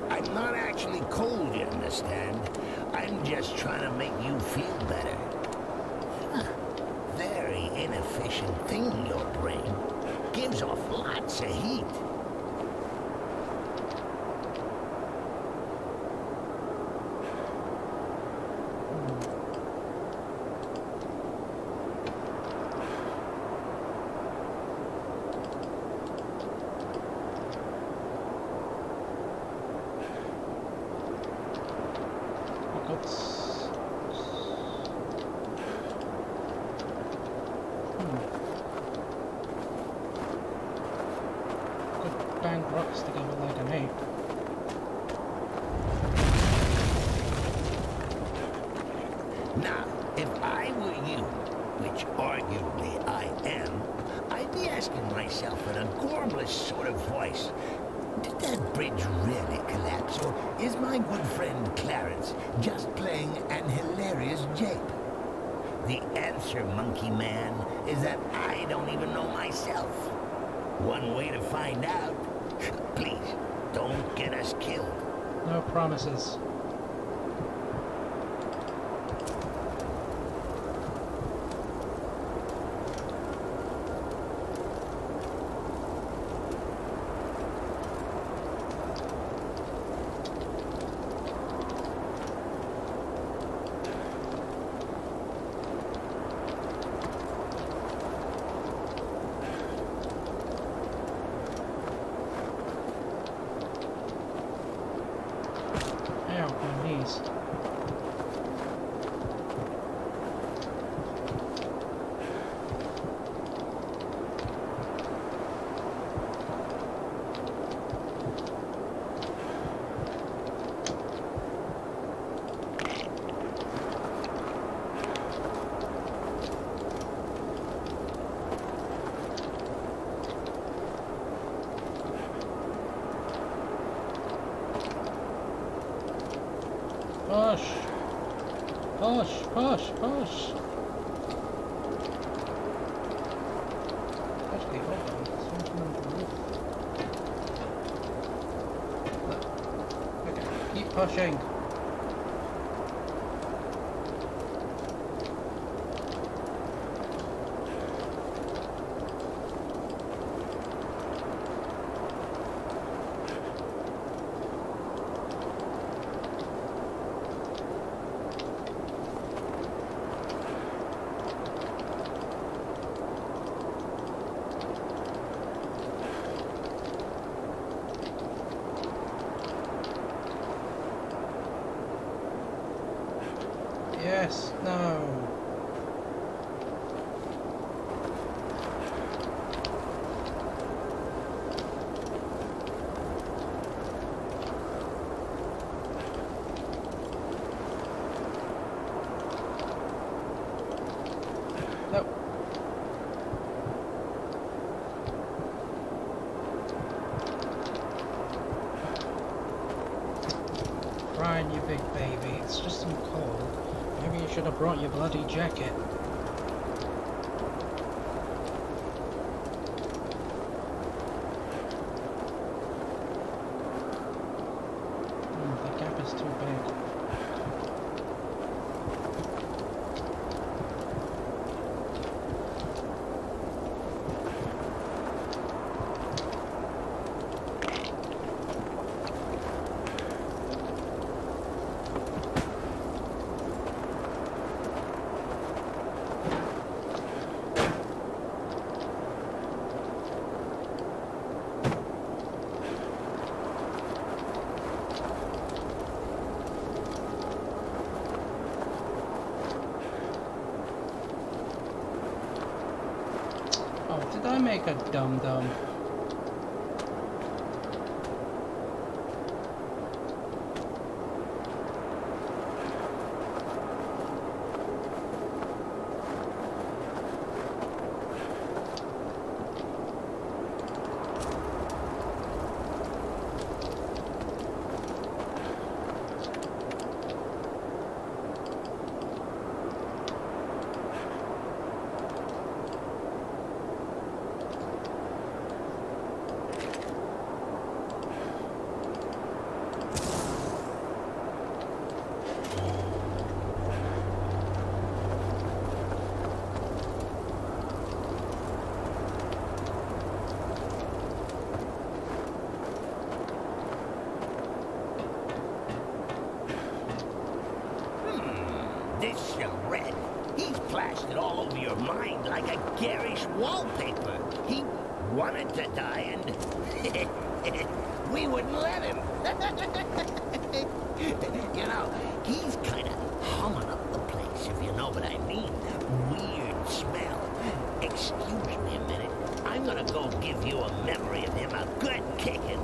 I'm not actually cold, you understand? I'm just trying to make you feel better. Huh. Very inefficient thing, your brain. Gives off lots of heat. Bang rocks together like an ape. Now, if I were you, which arguably I am, I'd be asking myself in a gormless sort of voice, did that bridge really collapse, or is my good friend Clarence just playing an hilarious jape? The answer, monkey man, is that I don't even know myself. One way to find out. Please, don't get us killed. No promises. Ow, my knees. Push! Push! Push! Push! Actually, hold on. Something on the roof. Look. Okay, keep pushing. Yes, no. No. Ryan, you big baby, it's just some cold. Maybe you should have brought your bloody jacket. The gap is too big. Oh, did I make a dum-dum? garish wallpaper. He wanted to die and we wouldn't let him. You know, he's kind of humming up the place, if you know what I mean. Weird smell. Excuse me a minute. I'm gonna go give you a memory of him a good kicking.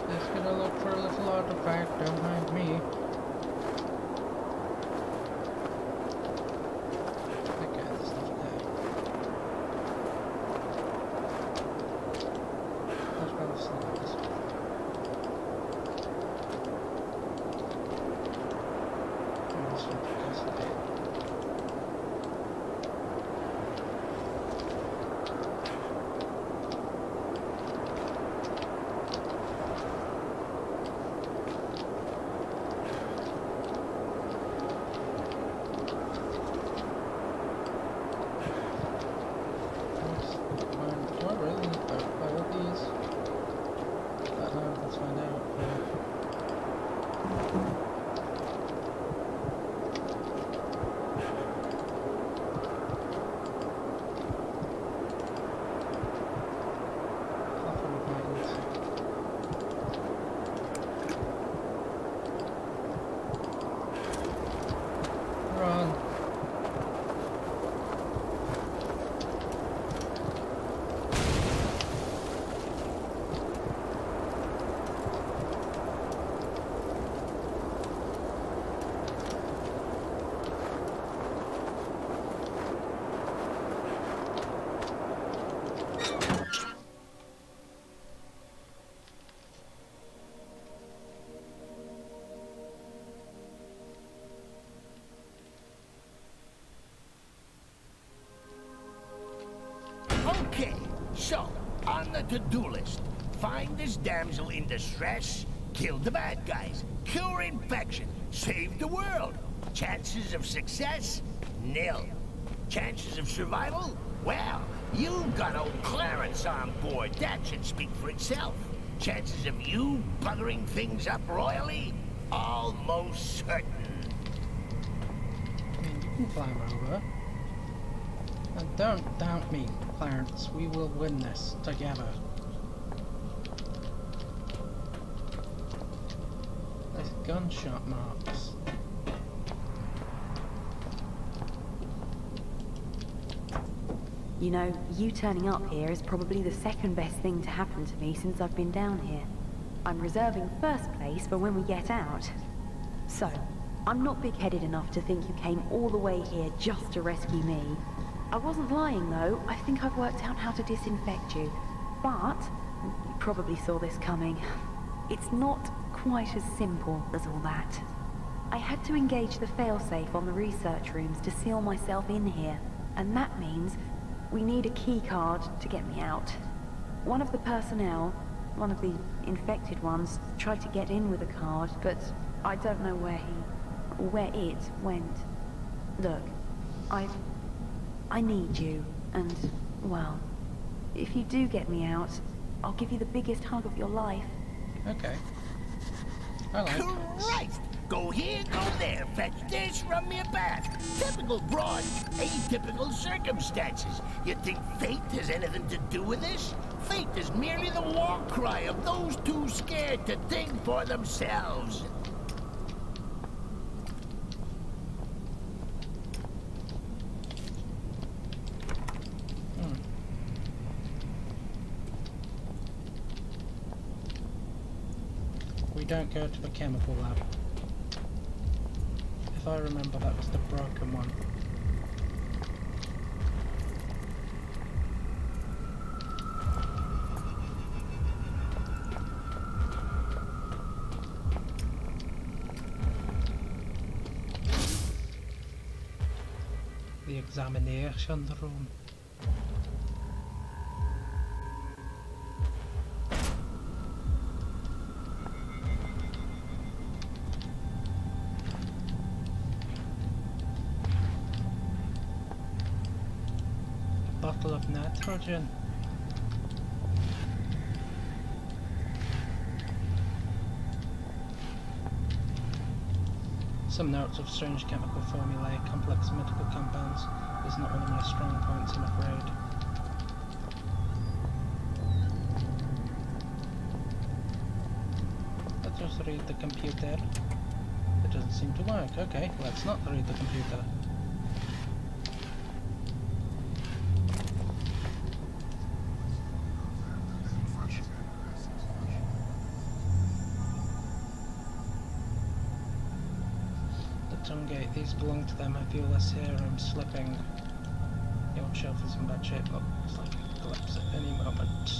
Just gonna look for a little artifact, don't mind me. Okay, there's nothing there. Let's go to this. Let's look at this again. Do I really need to buy all these? I don't know, let's find out. Copper magnets. Run. Okay, so, on the to-do list, find this damsel in distress, kill the bad guys, cure infection, save the world. Chances of success? Nil. Chances of survival? Well, you got old Clarence on board. That should speak for itself. Chances of you buggering things up royally? Almost certain. I mean, you can climb over. And don't doubt me, Clarence. We will win this together. There's gunshot marks. You know, you turning up here is probably the second best thing to happen to me since I've been down here. I'm reserving first place for when we get out. So, I'm not big-headed enough to think you came all the way here just to rescue me. I wasn't lying though, I think I've worked out how to disinfect you. But, you probably saw this coming. It's not quite as simple as all that. I had to engage the failsafe on the research rooms to seal myself in here, and that means we need a key card to get me out. One of the personnel, one of the infected ones, tried to get in with a card, but I don't know where it went. Look, I need you, and, well, if you do get me out, I'll give you the biggest hug of your life. Okay. I like this. Christ! Go here, go there, fetch this, run me a bath. Typical broad, atypical circumstances. You think fate has anything to do with this? Fate is merely the war cry of those too scared to think for themselves. We don't go to the chemical lab. If I remember, that was the broken one. The examination room. Bottle of nitrogen. Some notes of strange chemical formulae, complex medical compounds. Is not one of my strong points, I'm afraid. Let's just read the computer. It doesn't seem to work. Okay, let's not read the computer. Gate. These belong to them. I feel less here. I'm slipping. The old shelf is in bad shape. Looks like it could collapse at any moment.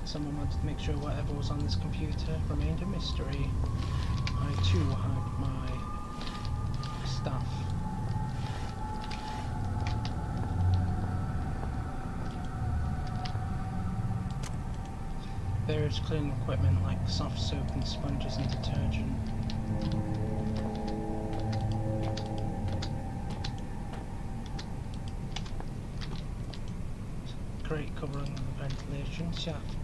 Someone wanted to make sure whatever was on this computer remained a mystery. I too have my stuff. Various cleaning equipment like soft soap and sponges and detergent. Grate covering the ventilation shaft.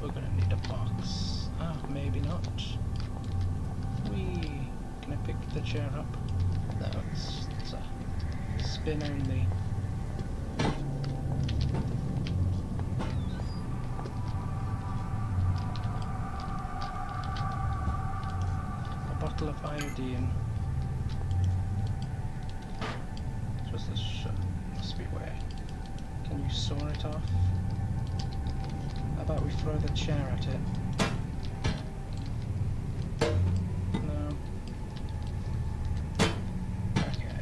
We're gonna need a box. Ah, maybe not. Whee! Can I pick the chair up? No, it's a spin only. A bottle of iodine. What's this? Must be where? Can you saw it off? How about we throw the chair at it? No. Okay.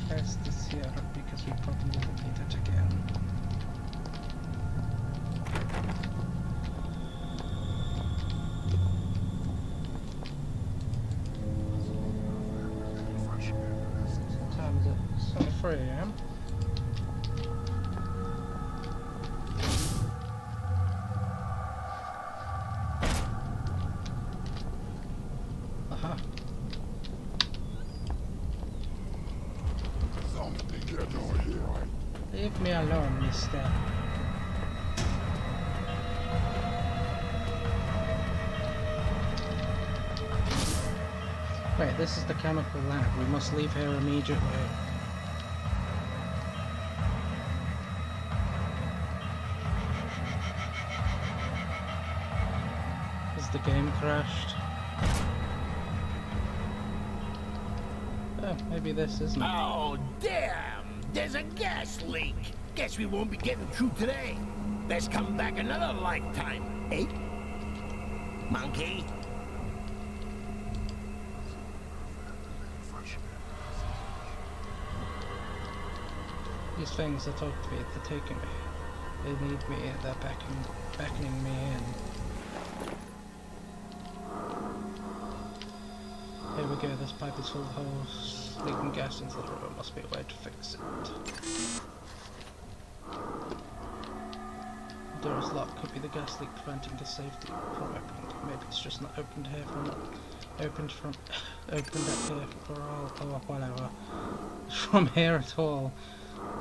Place this here because we probably will need it again. What time is it? It's only 3 AM. Leave me alone, mister. Wait, this is the chemical lab. We must leave here immediately. Has the game crashed? Oh, maybe this isn't. Oh, damn! There's a gas leak. Guess we won't be getting through today. Let's come back another lifetime, eh? Monkey? These things that talk to me, they're taking me. They need me, they're beckoning me in. Here we go, this pipe is full of holes. Leaking gas into the river, must be a way to fix it. The door is locked, could be the gas leak preventing the safety from opening. Maybe it's just not opened here opened up here for all, or whatever. From here at all.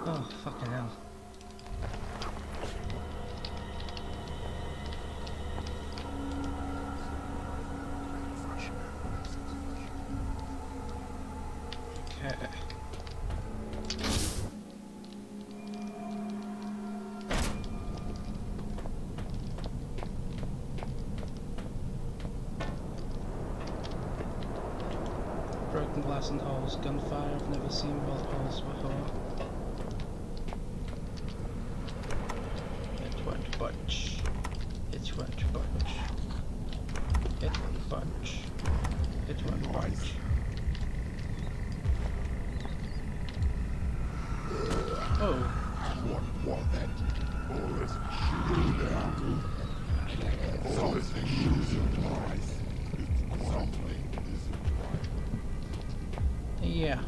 Oh, fucking hell. Okay. Broken glass and holes, gunfire, I've never seen both holes before. It won't budge. It won't budge. It won't budge. It won't budge. Yeah.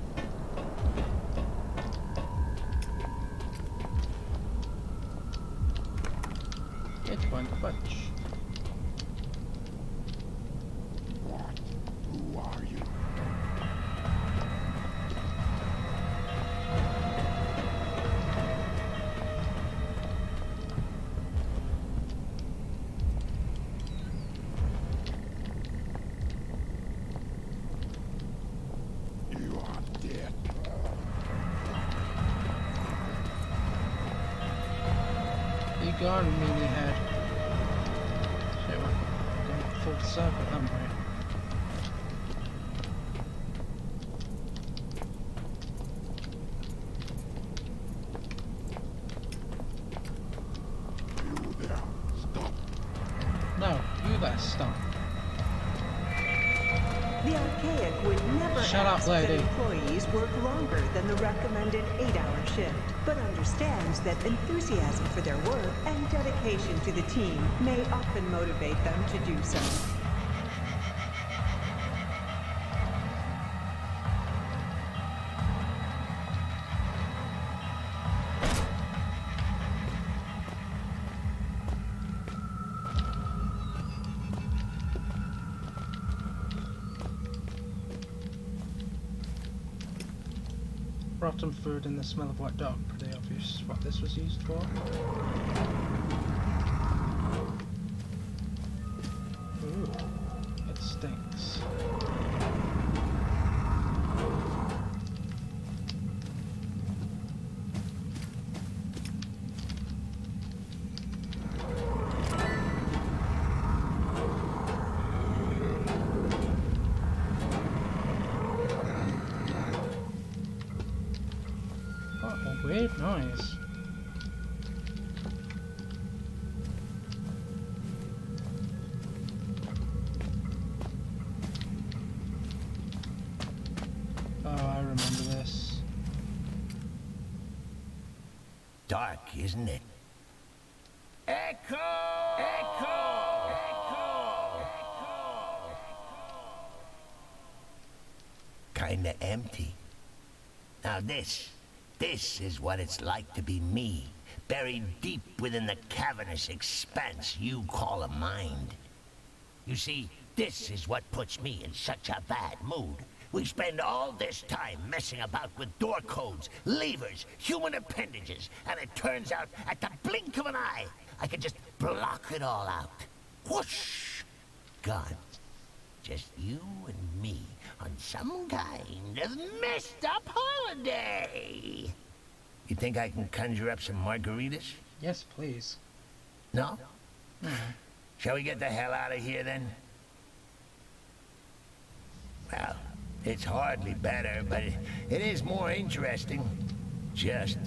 It's going to fetch. What? Who are you? You are dead. You gone, meanie head. Shit, we're going full circle, haven't we? You there. Stop. No, you there, stop. The Archaic would never Shut up, ask lady. that employees work longer than the recommended 8-hour shift, but understands that enthusiasm for their work and dedication to the team may often motivate them to do so. Rotten food and the smell of wet dog. Pretty obvious what this was used for. Ooh, it stinks. Oh, a weird noise. Oh, I remember this. Dark, isn't it? Echo! Echo! Echo! Kinda empty. Now this is what it's like to be me, buried deep within the cavernous expanse you call a mind. You see, this is what puts me in such a bad mood. We spend all this time messing about with door codes, levers, human appendages, and it turns out at the blink of an eye, I can just block it all out. Whoosh! Gone. Just you and me on some kind of messed up holiday. You think I can conjure up some margaritas? Yes, please. No? Shall we get the hell out of here then? Well, it's hardly better, but it is more interesting. Just.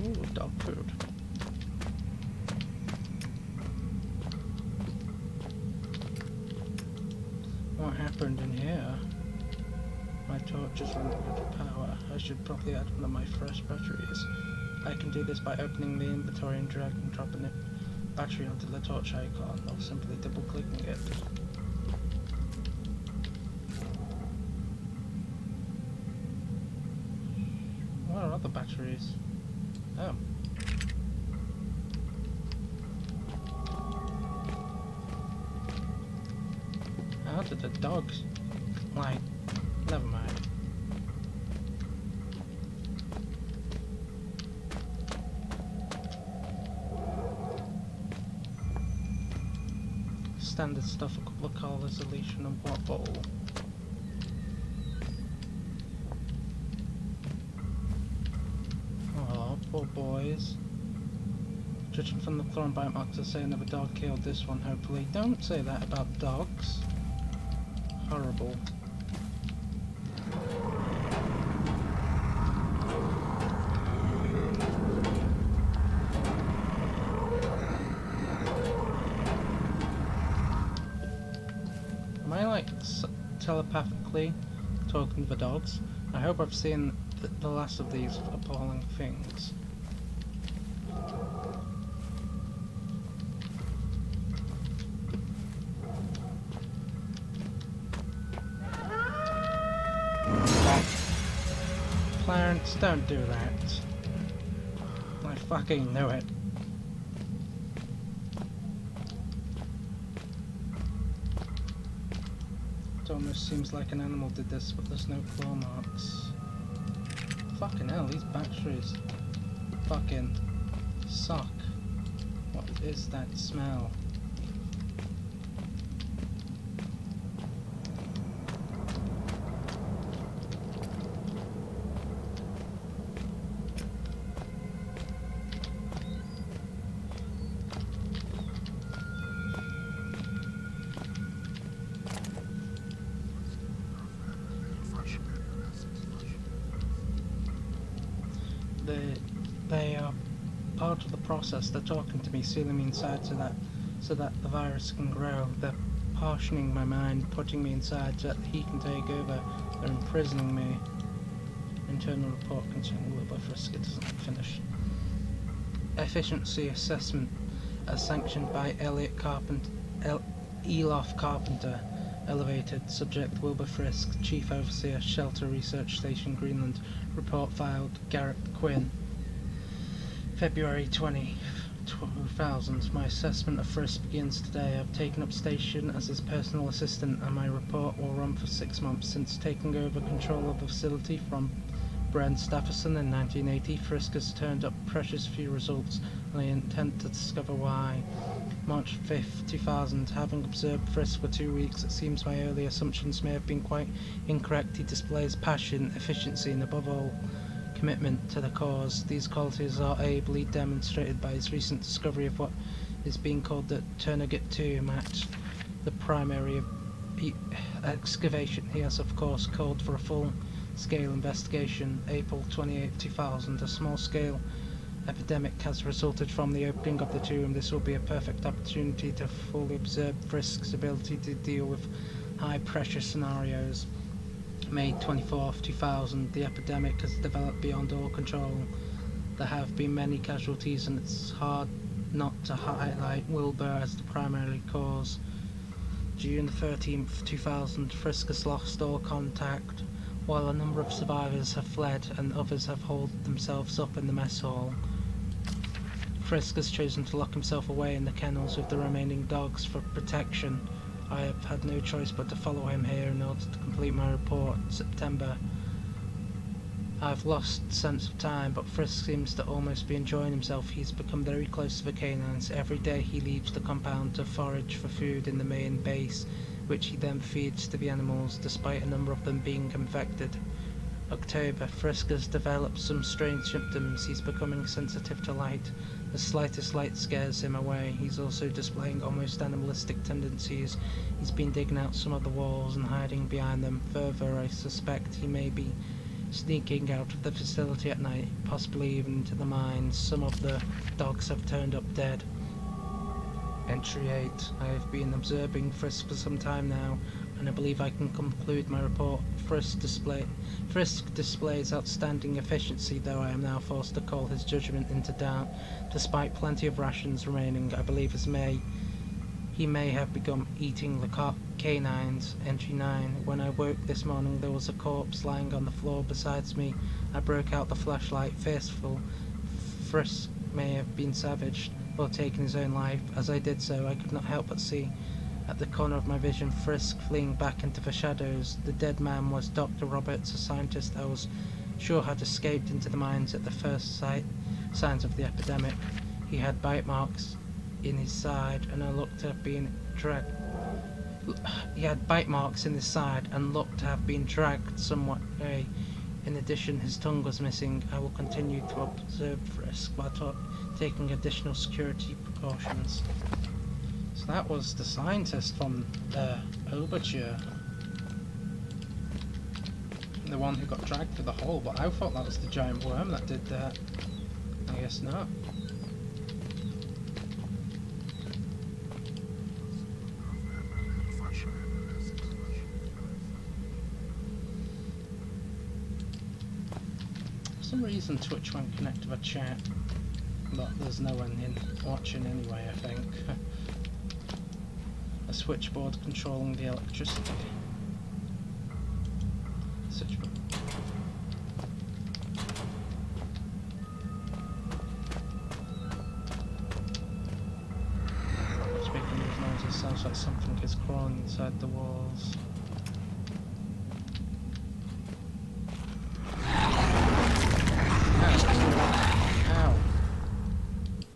Ooh, dog food. What happened in here? My torch just ran out of power. I should probably add one of my fresh batteries. I can do this by opening the inventory and drag and dropping the battery onto the torch icon, or simply double clicking it. What are other batteries? Oh. How did the dogs... like... never mind. Standard stuff, a couple of colours, deletion and water bottle. Oh, poor boys. Judging from the thorn bite marks, I say another dog killed this one, hopefully. Don't say that about dogs. Horrible. Am I like telepathically talking to the dogs. I hope I've seen the last of these appalling things. Clarence, don't do that. I fucking knew it. It almost seems like an animal did this, but there's no claw marks. Fucking hell, these batteries fucking suck. What is that smell? They are part of the process. They're talking to me, sealing me inside so that the virus can grow. They're partitioning my mind, putting me inside so that he can take over. They're imprisoning me. Internal report concerning Wilbur Frisk. It doesn't finish. Efficiency assessment as sanctioned by Elof Carpenter. Elevated. Subject Wilbur Frisk. Chief Overseer, Shelter Research Station, Greenland. Report filed. Garrett Quinn. February 20, 2000. My assessment of Frisk begins today. I've taken up station as his personal assistant, and my report will run for 6 months. Since taking over control of the facility from Brent Stafferson in 1980, Frisk has turned up precious few results, and I intend to discover why. March 5th, 2000. Having observed Frisk for 2 weeks, it seems my early assumptions may have been quite incorrect. He displays passion, efficiency, and above all, commitment to the cause. These qualities are ably demonstrated by his recent discovery of what is being called the Turnagate tomb at the primary excavation. He has, of course, called for a full-scale investigation. April 28, 2000. A small-scale epidemic has resulted from the opening of the tomb. This will be a perfect opportunity to fully observe Frisk's ability to deal with high-pressure scenarios. May 24th, 2000. The epidemic has developed beyond all control. There have been many casualties, and it's hard not to highlight Wilbur as the primary cause. June 13th, 2000. Frisk has lost all contact, while a number of survivors have fled and others have holed themselves up in the mess hall. Frisk has chosen to lock himself away in the kennels with the remaining dogs for protection. I have had no choice but to follow him here in order to complete my report. September. I've lost sense of time, but Frisk seems to almost be enjoying himself. He's become very close to the canines. Every day he leaves the compound to forage for food in the main base, which he then feeds to the animals, despite a number of them being infected. October. Frisk has developed some strange symptoms. He's becoming sensitive to light. The slightest light scares him away. He's also displaying almost animalistic tendencies. He's been digging out some of the walls and hiding behind them. Further, I suspect he may be sneaking out of the facility at night, possibly even into the mines. Some of the dogs have turned up dead. Entry 8. I have been observing Frisk for some time now, and I believe I can conclude my report. Frisk displays outstanding efficiency, though I am now forced to call his judgment into doubt. Despite plenty of rations remaining, I believe he may have begun eating the canines. Entry 9. When I woke this morning, there was a corpse lying on the floor beside me. I broke out the flashlight, fearful Frisk may have been savaged or taken his own life. As I did so, I could not help but see, at the corner of my vision, Frisk fleeing back into the shadows. The dead man was Dr. Roberts, a scientist I was sure had escaped into the mines at the first signs of the epidemic. He had bite marks in his side, and looked to have been dragged. He had bite marks in his side and looked to have been dragged somewhat away. In addition, his tongue was missing. I will continue to observe Frisk while taking additional security precautions. So that was the scientist from Overture. The one who got dragged through the hole, but I thought that was the giant worm that did that. I guess not. some reason Twitch won't connect to a chat, but there's no one in watching anyway, I think. A switchboard controlling the electricity. Switchboard. Speaking of noises, sounds like something is crawling inside the walls.